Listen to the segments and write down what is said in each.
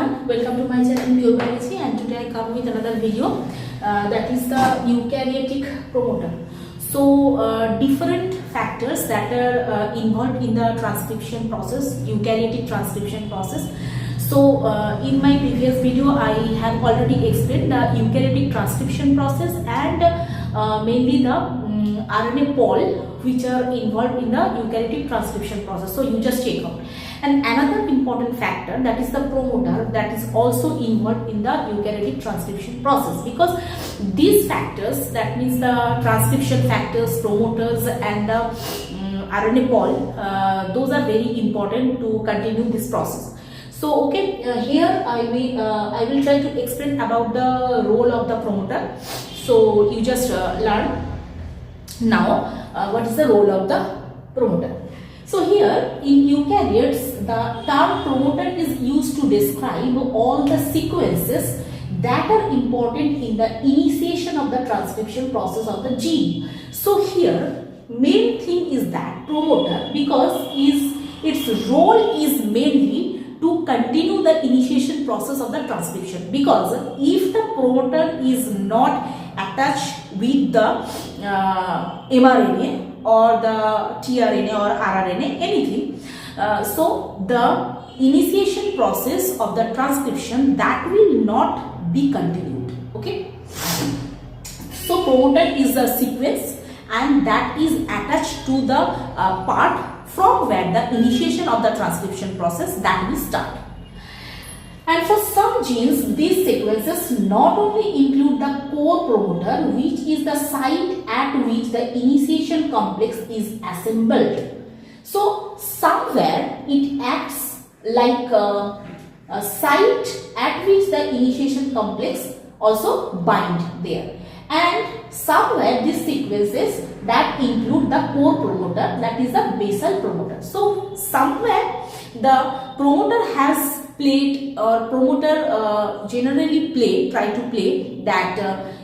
everyone, welcome to my channel EUKARYOTIC, and today I come with another video that is the eukaryotic promoter. So different factors that are involved in the transcription process, eukaryotic transcription process. So in my previous video I have already explained the eukaryotic transcription process and mainly the RNA pol which are involved in the eukaryotic transcription process. So you just check out. And another important factor, that is the promoter, that is also involved in the eukaryotic transcription process, because these factors, that means the transcription factors, promoters and the RNA pol, those are very important to continue this process. So okay, here I will try to explain about the role of the promoter. So you just learn now what is the role of the promoter. So here in eukaryotes, the term promoter is used to describe all the sequences that are important in the initiation of the transcription process of the gene. So here main thing is that promoter, because its role is mainly to continue the initiation process of the transcription, because if the promoter is not attached with the mRNA or the tRNA or rRNA, anything, so the initiation process of the transcription, that will not be continued. Okay, so promoter is a sequence and that is attached to the part from where the initiation of the transcription process that will start. And for some genes, these sequences not only include the core promoter, which is the site at which the initiation complex is assembled. So somewhere it acts like a site at which the initiation complex also bind there. And somewhere these sequences that include the core promoter, that is the basal promoter. So somewhere the promoter has played, or promoter generally try to play that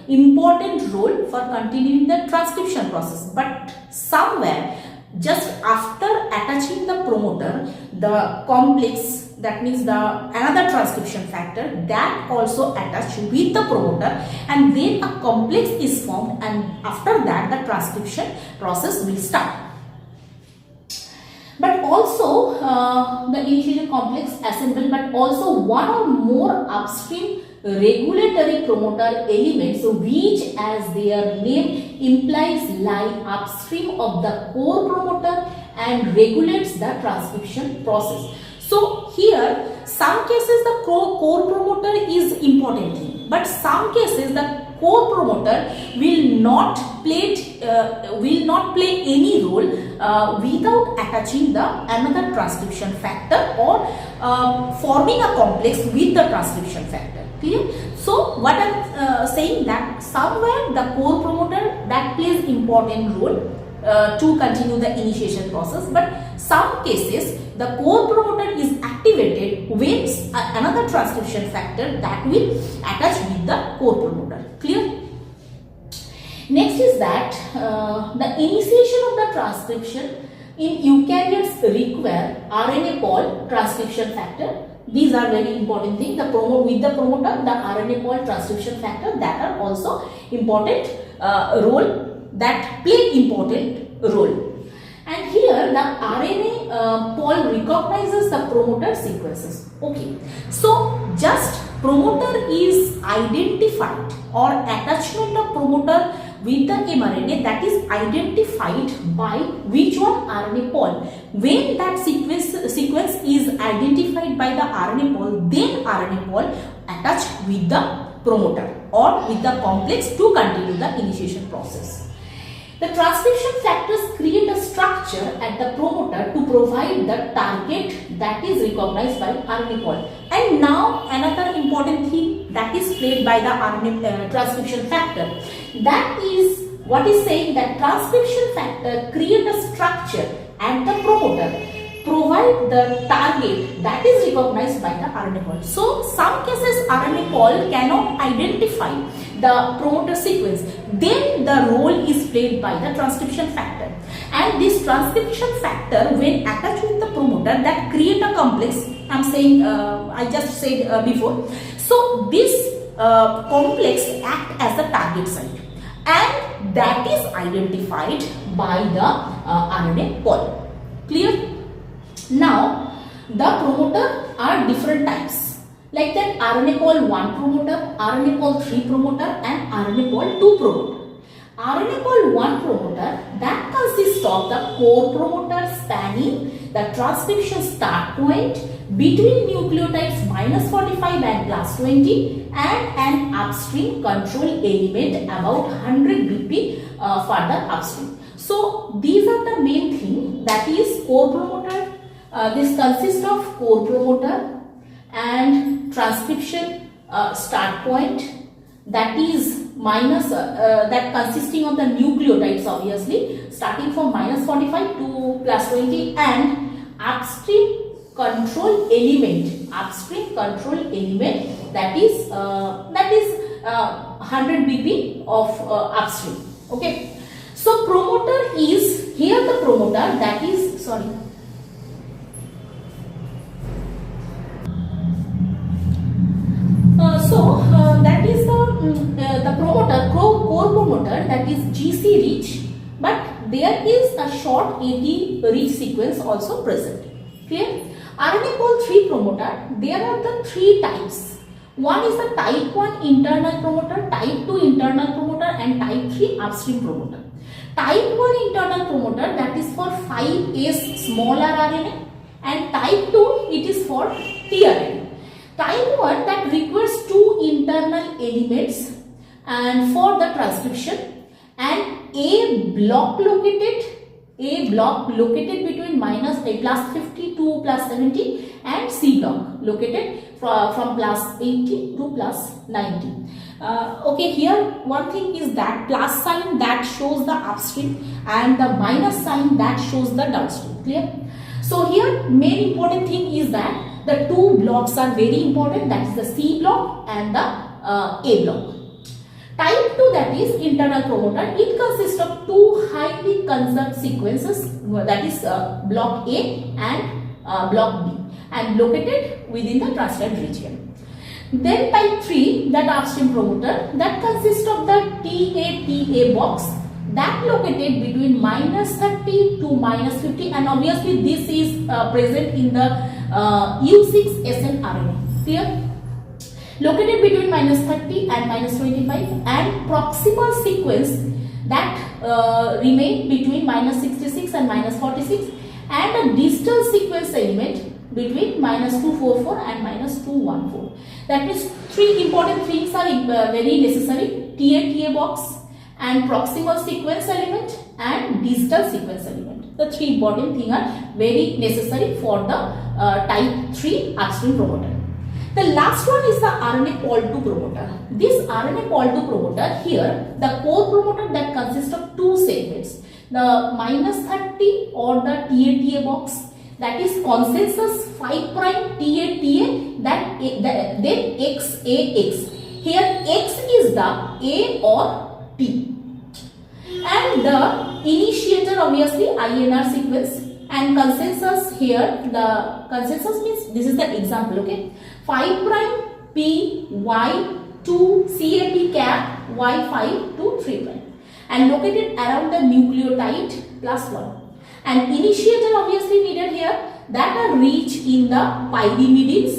important role for continuing the transcription process. But somewhere just after attaching the promoter, the complex, that means the another transcription factor, that also attached with the promoter, and then a complex is formed, and after that the transcription process will start. But also the initiation complex assembled, but also one or more upstream regulatory promoter elements, which as their name implies lie upstream of the core promoter and regulates the transcription process. So here some cases the core promoter is important thing, but some cases the core promoter will not play any role without attaching the another transcription factor or forming a complex with the transcription factor. Clear? So what I am saying, that somewhere the core promoter that plays important role to continue the initiation process, but some cases the core promoter is activated when another transcription factor that will attach with the core promoter. Clear? Next is that the initiation of the transcription in eukaryotes require RNA pol transcription factor. These are very important things. The with the promoter, the RNA pol transcription factor, that are also important role, that play important role. And here the RNA pol recognizes the promoter sequences. Okay, so just promoter is identified, or attachment of promoter with the mRNA, that is identified by which one? RNA pol. When that sequence is identified by the RNA pol, then RNA pol attached with the promoter or with the complex to continue the initiation process. The transcription factors create a structure at the promoter to provide the target that is recognized by RNA pol. And now another important thing that is played by the RNA transcription factor, that is what is saying that transcription factor create a structure at the promoter, provide the target that is recognized by the RNA pol. So some cases RNA pol cannot identify the promoter sequence, then the role is played by the transcription factor. and this transcription factor when attached with the promoter that create a complex. I'm saying I just said before. So this complex act as the target site, and that is identified by the RNA pol. Clear? Now the promoter are different types, like that RNA pol 1 promoter, RNA pol 3 promoter, and RNA pol 2 promoter. RNA pol 1 promoter that consists of the core promoter spanning the transcription start point between nucleotides -45 and +20 and an upstream control element about 100 BP further upstream. So these are the main thing, that is core promoter. This consists of core promoter and transcription start point, that is that consisting of the nucleotides obviously starting from -45 to +20, and upstream control element that is 100 BP of upstream. Okay, so promoter is here, the promoter that is that is the promoter, core promoter, that is GC rich, but there is a short AT rich sequence also present. Clear? RNA pol 3 promoter, there are the three types. One is the type 1 internal promoter, type 2 internal promoter, and type 3 upstream promoter. Type 1 internal promoter, that is for 5S smaller RNA, and type 2 it is for tRNA. Type 1 that requires two internal elements and for the transcription, and A block located between +50 to +70, and C block located from +80 to +90. Okay, here one thing is that plus sign that shows the upstream and the minus sign that shows the downstream. Clear? So here main important thing is that the two blocks are very important, that is the C block and the A block. Type 2, that is internal promoter, it consists of two highly conserved sequences, that is block A and block B, and located within the transcript region. Then type 3, that upstream promoter, that consists of the TA box that located between -30 to -50, and obviously this is present in the U6SN RNA. Clear? Located between -30 and -25, and proximal sequence that remain between -66 and -46, and a distal sequence element between -244 and -214. That means three important things are very necessary: TA box, and proximal sequence element, and distal sequence element. The three important things are very necessary for the type 3 upstream promoter. The last one is the RNA pol 2 promoter. This RNA pol 2 promoter, here the core promoter that consists of two segments, the -30 or the TA box, that is consensus 5' TA, then XAX. Here X is the A or T, and the initiator obviously INR sequence, and consensus here, the consensus means this is the example. Okay, 5' P Y to CAP cap Y5 to 3', and located around the nucleotide +1, and initiator obviously needed here that are rich in the pyrimidines.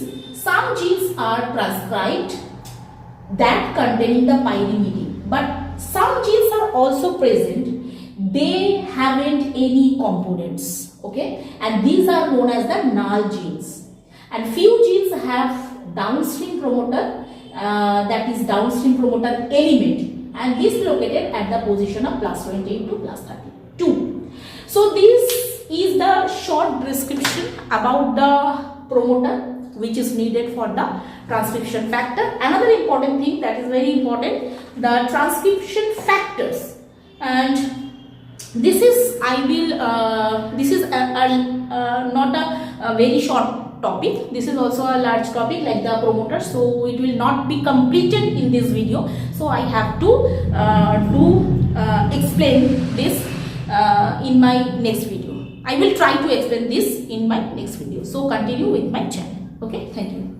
Some genes are transcribed that containing the pyrimidine, but some genes are also present, they haven't any components. Okay, and these are known as the null genes, and few genes have downstream promoter, that is downstream promoter element, and this located at the position of +20 to +32. So this is the short description about the promoter which is needed for the transcription factor. Another important thing that is very important, the transcription factors, and this is not a very short topic. This is also a large topic like the promoter, so it will not be completed in this video. So I have to explain this in my next video. I will try to explain this in my next video. So continue with my channel. Okay, thank you.